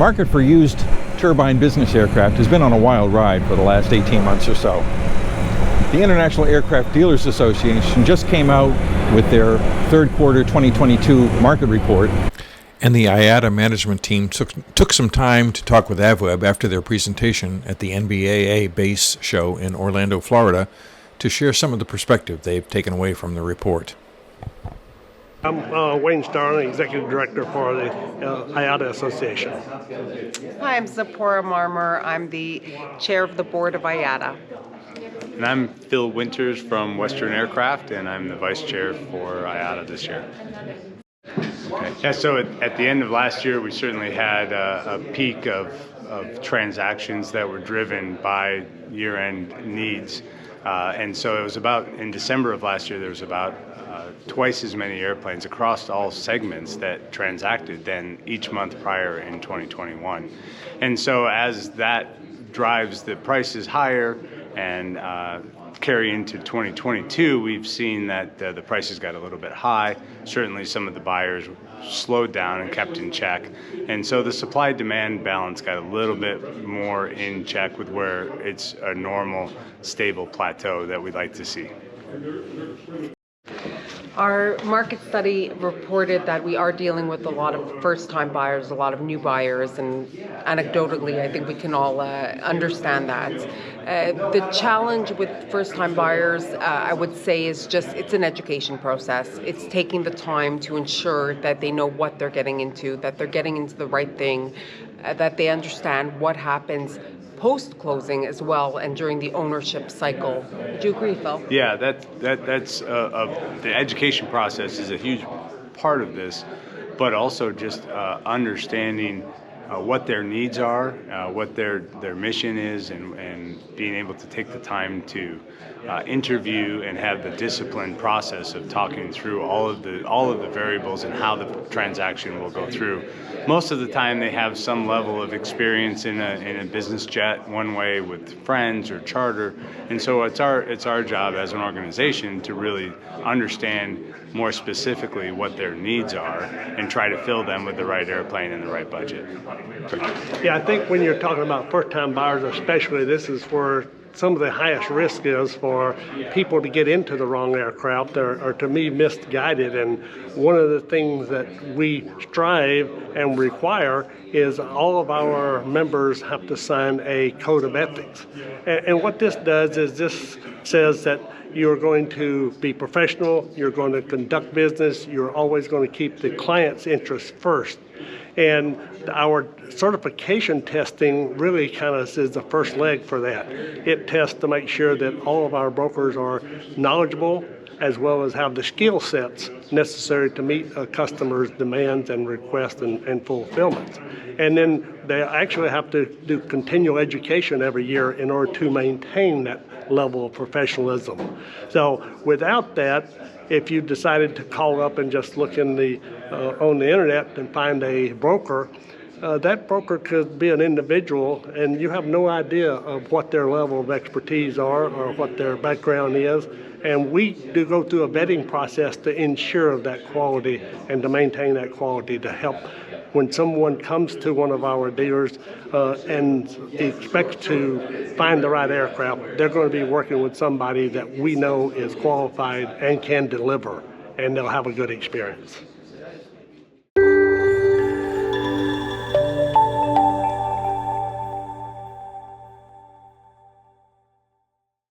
market for used turbine business aircraft has been on a wild ride for the last 18 months or so. The International Aircraft Dealers Association just came out with their third quarter 2022 market report. And the IADA management team took some time to talk with AVweb after their presentation at the NBAA-BACE show in Orlando, Florida, to share some of the perspective they've taken away from the report. I'm Wayne Starling, Executive Director for the IADA Association. Hi, I'm Zipporah Marmer. I'm the Chair of the Board of IADA. And I'm Phil Winters from Western Aircraft, and I'm the Vice Chair for IADA this year. Okay. Yeah, so at the end of last year, we certainly had a peak of transactions that were driven by year-end needs. And so it was about, in December of last year, there was about twice as many airplanes across all segments that transacted than each month prior in 2021. And so as that drives the prices higher and carry into 2022, we've seen that the prices got a little bit high. Certainly some of the buyers slowed down and kept in check. And so the supply-demand balance got a little bit more in check with where it's a normal, stable plateau that we'd like to see. Our market study reported that we are dealing with a lot of first-time buyers, a lot of new buyers, and anecdotally, I think we can all understand that. The challenge with first-time buyers, I would say, is just it's an education process. It's taking the time to ensure that they know what they're getting into, that they're getting into the right thing, that they understand what happens post-closing as well and during the ownership cycle. Would you agree, Phil? Yeah, that's the education process is a huge part of this, but also just understanding what their needs are, what their mission is, and being able to take the time to interview and have the disciplined process of talking through all of the variables and how the transaction will go through. Most of the time they have some level of experience in a business jet, one way with friends or charter, and so it's our job as an organization to really understand more specifically what their needs are and try to fill them with the right airplane and the right budget. Yeah, I think when you're talking about first-time buyers especially, this is where some of the highest risk is for people to get into the wrong aircraft or to be misguided. And one of the things that we strive and require is all of our members have to sign a code of ethics. And what this does is this says that you're going to be professional, you're going to conduct business, you're always going to keep the client's interests first. And our certification testing really kind of is the first leg for that. It tests to make sure that all of our brokers are knowledgeable as well as have the skill sets necessary to meet a customer's demands and requests and fulfillments. And then they actually have to do continual education every year in order to maintain that level of professionalism. So without that, if you decided to call up and just look in on the internet and find a broker, that broker could be an individual and you have no idea of what their level of expertise are or what their background is. And we do go through a vetting process to ensure that quality and to maintain that quality to help when someone comes to one of our dealers and expects to find the right aircraft, they're going to be working with somebody that we know is qualified and can deliver, and they'll have a good experience.